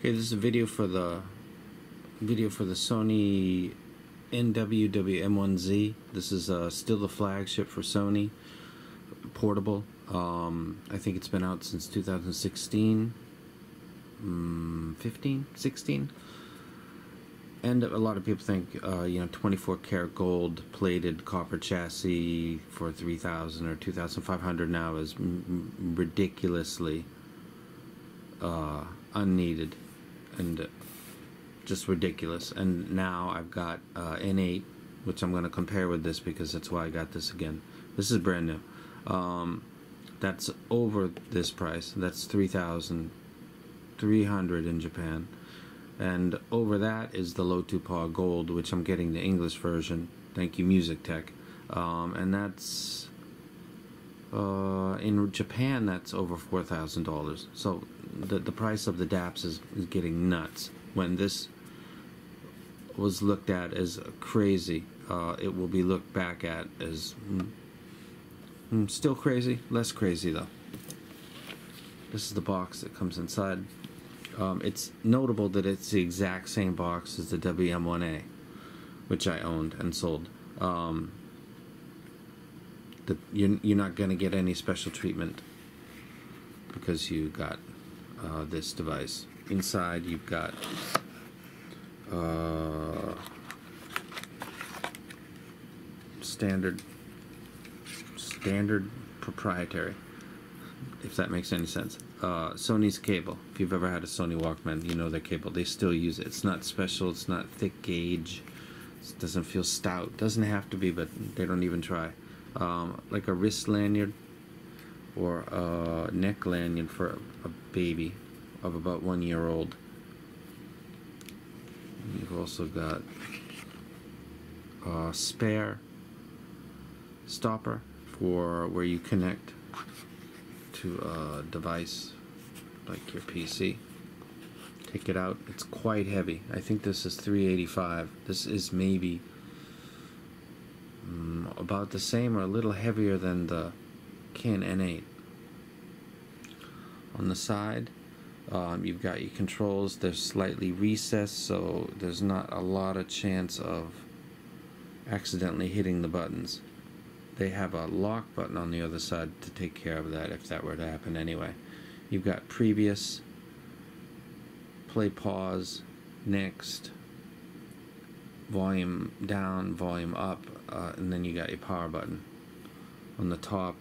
Okay, this is a video for the Sony WM1Z. This is still the flagship for Sony, portable. I think it's been out since 2016, 15, 16. And a lot of people think, 24 karat gold plated copper chassis for 3,000 or 2,500 now is ridiculously unneeded and just ridiculous. And now I've got N8, which I'm going to compare with this because that's why I got this again. This is brand new. That's over this price. That's 3,300 in Japan. And over that is the Low-2-Pa Gold, which I'm getting the English version. Thank you, Music Tech. And that's in Japan. That's over $4,000. So the price of the DAPs is getting nuts. When this was looked at as crazy, it will be looked back at as still crazy, less crazy though. This is the box that comes inside. It's notable that it's the exact same box as the WM1A, which I owned and sold. You're not going to get any special treatment because you got this device. Inside you've got standard proprietary, if that makes any sense. Sony's cable. If you've ever had a Sony Walkman, you know their cable. They still use it. It's not special. It's not thick gauge. It doesn't feel stout. Doesn't have to be, but they don't even try. Like a wrist lanyard or a neck lanyard for a baby of about 1 year old. And you've also got a spare stopper for where you connect to a device like your PC. Take it out. It's quite heavy. I think this is 385. This is maybe about the same or a little heavier than the Canon N8. On the side, you've got your controls. They're slightly recessed, so there's not a lot of chance of accidentally hitting the buttons. They have a lock button on the other side to take care of that if that were to happen anyway. You've got previous, play, pause, next, volume down, volume up, and then you got your power button. On the top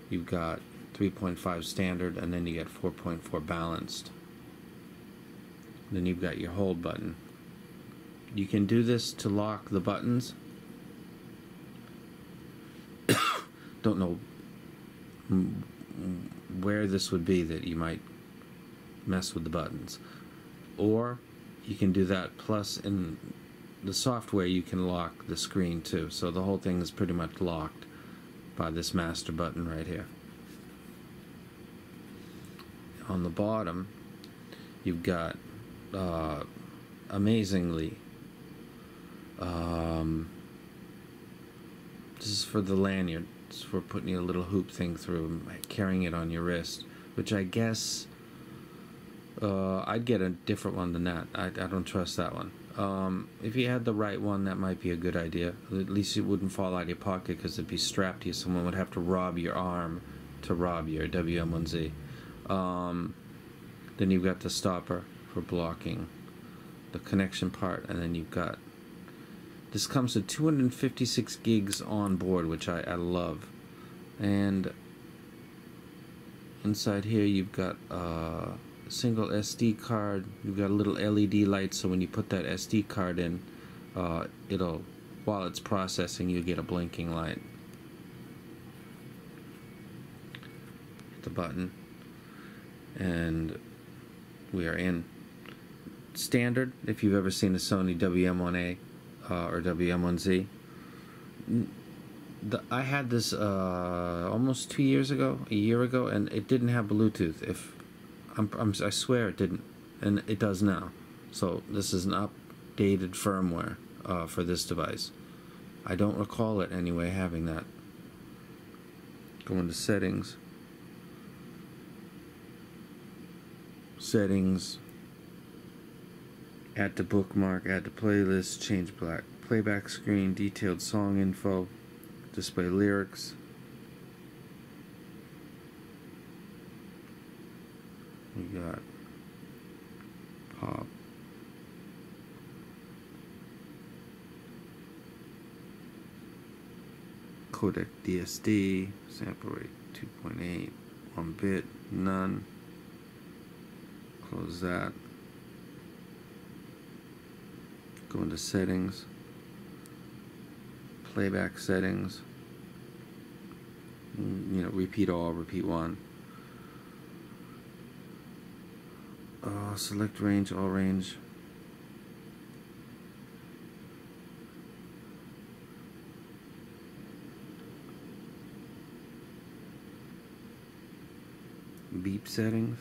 you've got 3.5 standard, and then you get 4.4 balanced. Then you've got your hold button. You can do this to lock the buttons. Don't know where this would be that you might mess with the buttons. Or you can do that, plus in the software you can lock the screen too. So the whole thing is pretty much locked by this master button right here. On the bottom you've got amazingly this is for the lanyard. It's for putting a little hoop thing through, carrying it on your wrist, which I guess I'd get a different one than that. I don't trust that one. If you had the right one, that might be a good idea. At least it wouldn't fall out of your pocket because it'd be strapped to you. Someone would have to rob your arm to rob your WM1Z. Then you've got the stopper for blocking the connection part, and then you've got, this comes with 256 gigs on board, which I love. And inside here you've got a single SD card. You've got a little LED light, so when you put that SD card in, it'll, while it's processing, you get a blinking light. Hit the button, and we are in. Standard, if you've ever seen a Sony WM1A or WM1Z. I had this almost 2 years ago, a year ago, and it didn't have Bluetooth. I swear it didn't, and it does now. So this is an updated firmware for this device. I don't recall it anyway having that. Go into settings. Add to bookmark, add to playlist, change black playback screen, detailed song info, display lyrics. We got pop. Codec DSD, sample rate 2.8, 1 bit, none. Close that. Go into settings, playback settings, repeat all, repeat one. Select range, all range. Beep settings.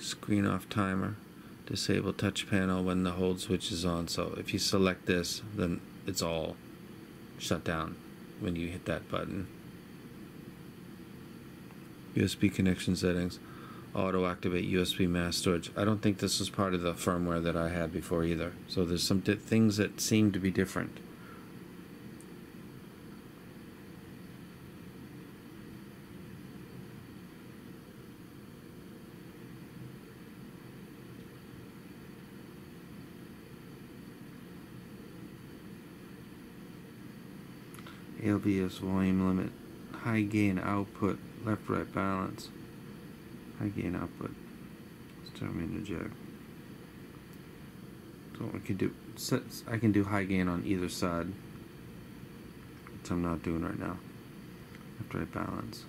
Screen off timer. Disable touch panel when the hold switch is on. So if you select this, then it's all shut down when you hit that button. USB connection settings. Auto activate USB mass storage. I don't think this was part of the firmware that I had before either. So there's some things that seem to be different. LVS volume limit, high gain output, left right balance, high gain output, terminator jack. So I can do high gain on either side, which I'm not doing right now. Left right balance,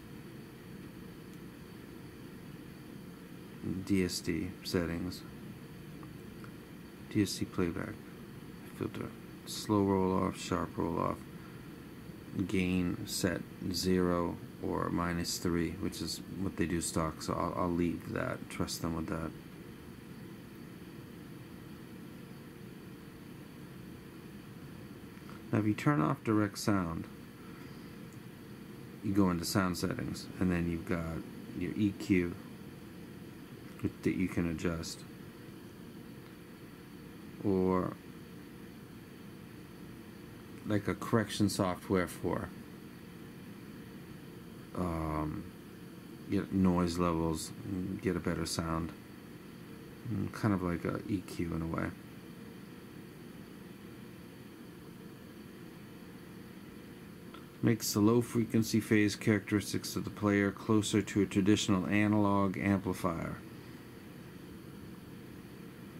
DSD settings, DSD playback filter, slow roll off, sharp roll off. Gain set 0 or -3, which is what they do stock, so I'll leave that, trust them with that. Now if you turn off direct sound, you go into sound settings, and then you've got your EQ that you can adjust, or like a correction software for get noise levels, get a better sound, kind of like a EQ in a way. Makes the low frequency phase characteristics of the player closer to a traditional analog amplifier,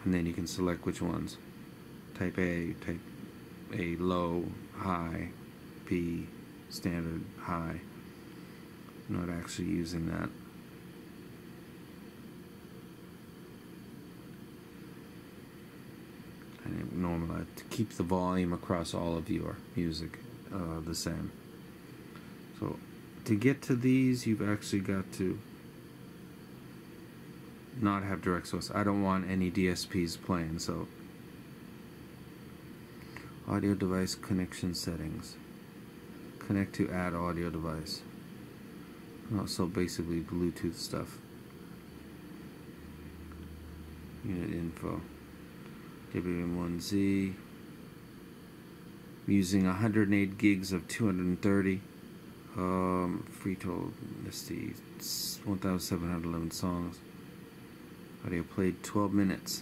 and then you can select which ones. Type A, type A low, high, B standard, high. Not actually using that. And normalize to keep the volume across all of your music the same. So to get to these, you've actually got to not have direct source. I don't want any DSPs playing, so audio device connection settings. Connect to add audio device. So basically Bluetooth stuff. Unit info. WM1Z. Using 108 gigs of 230. Free total, let's see, 1,711 songs. Audio played 12 minutes.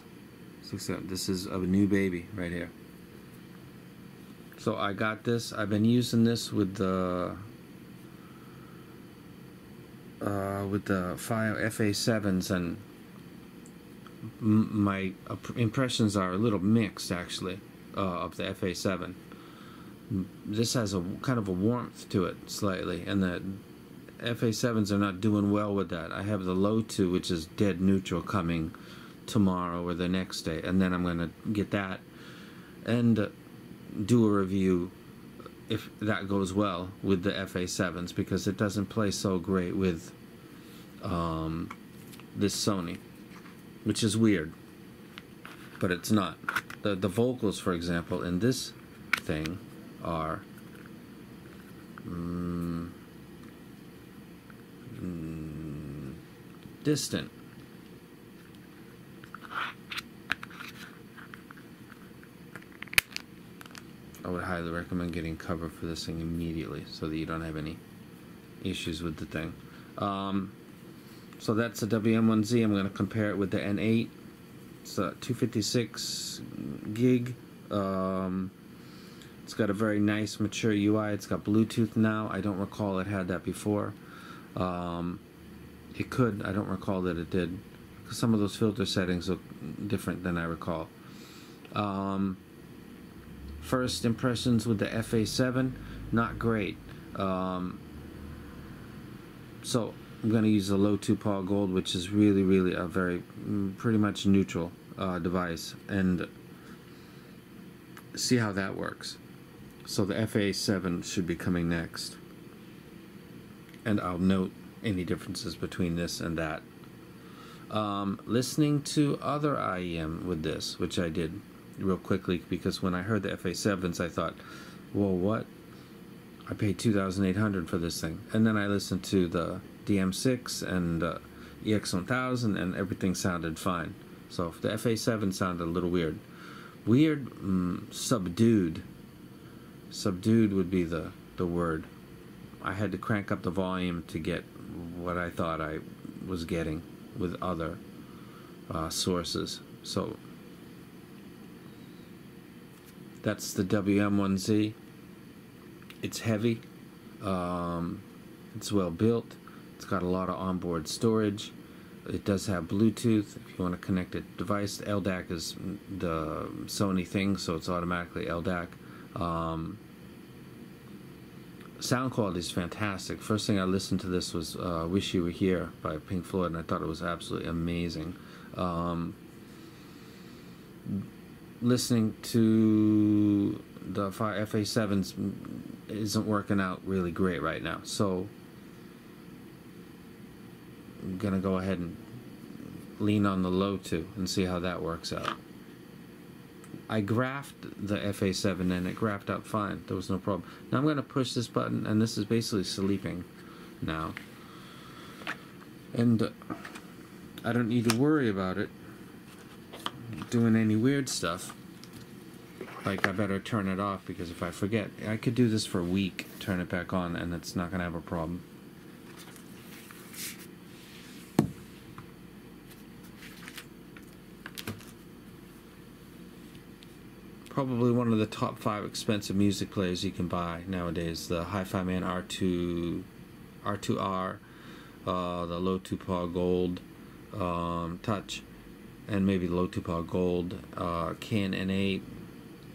This is a new baby right here. So I got this. I've been using this with the File FA7s, and my impressions are a little mixed actually of the FA7. This has a kind of a warmth to it slightly, and the FA7s are not doing well with that. I have the low 2, which is dead neutral, coming tomorrow or the next day, and then I'm going to get that and do a review if that goes well with the FA7s, because it doesn't play so great with this Sony, which is weird, but it's not. The vocals, for example, in this thing are distant. highly recommend getting cover for this thing immediately so that you don't have any issues with the thing. So that's a WM1Z. I'm going to compare it with the N8. It's a 256 gig. It's got a very nice mature UI. It's got Bluetooth now. I don't recall it had that before. It could. I don't recall that it did. Because some of those filter settings look different than I recall. First impressions with the FA7, not great. So I'm going to use the low 2-power gold, which is really a very pretty much neutral device, and see how that works. So the FA7 should be coming next, and I'll note any differences between this and that. Listening to other IEM with this, which I did real quickly, because when I heard the FA7s I thought, whoa, what? I paid $2,800 for this thing. And then I listened to the DM6 and EX1000, and everything sounded fine. So the FA7 sounded a little weird. Subdued. Subdued would be the word. I had to crank up the volume to get what I thought I was getting with other sources. So that's the WM1Z. It's heavy. It's well built. It's got a lot of onboard storage. It does have Bluetooth if you want to connect a device. LDAC is the Sony thing, so it's automatically LDAC. Sound quality is fantastic. First thing I listened to this was Wish You Were Here by Pink Floyd, and I thought it was absolutely amazing. Listening to the FA7s isn't working out really great right now, so I'm gonna go ahead and lean on the low 2 and see how that works out. I graphed the FA7 and it graphed out fine. There was no problem. Now I'm going to push this button, and this is basically sleeping now. And I don't need to worry about it doing any weird stuff. Like, I better turn it off, because if I forget, I could do this for a week, turn it back on, and it's not going to have a problem. Probably one of the top 5 expensive music players you can buy nowadays. The Hi-Fi Man R2R, the low 2-power gold touch, and maybe low 2-power gold Can N8.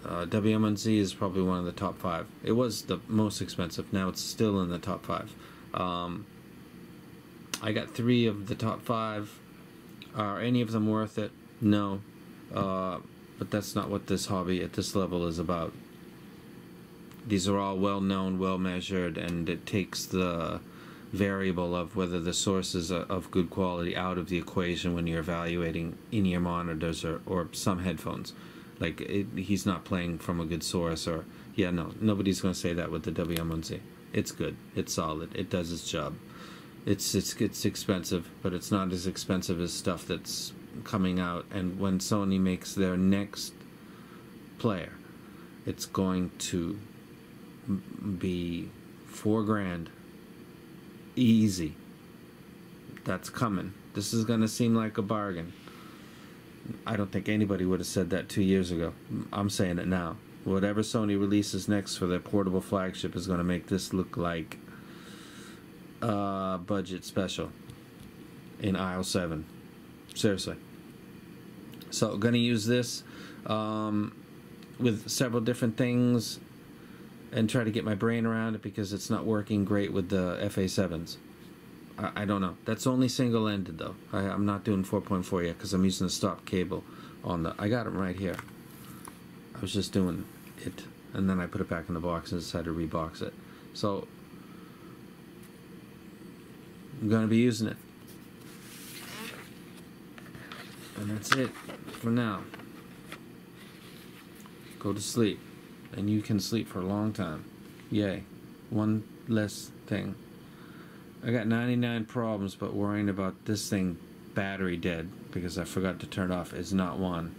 WM1Z is probably one of the top 5. It was the most expensive. Now it's still in the top 5. I got 3 of the top 5. Are any of them worth it? No. But that's not what this hobby at this level is about. These are all well known, well measured, and it takes the variable of whether the source is of good quality out of the equation when you're evaluating in-ear monitors or some headphones. Like, he's not playing from a good source, or nobody's going to say that with the WM1Z. It's good, it's solid, it does its job. It's expensive, but it's not as expensive as stuff that's coming out, and when Sony makes their next player, it's going to be $4,000 easy. That's coming. This is gonna seem like a bargain. I don't think anybody would have said that 2 years ago. I'm saying it now. Whatever Sony releases next for their portable flagship is going to make this look like a budget special in aisle 7. Seriously. So, going to use this with several different things and try to get my brain around it, because it's not working great with the FA7s. I don't know. That's only single-ended, though. I'm not doing 4.4 yet because I'm using the stop cable on the... I got them right here. I was just doing it, and then I put it back in the box and decided to rebox it. So, I'm going to be using it. And that's it for now. Go to sleep. And you can sleep for a long time. Yay. One less thing. I got 99 problems, but worrying about this thing battery dead because I forgot to turn it off is not one.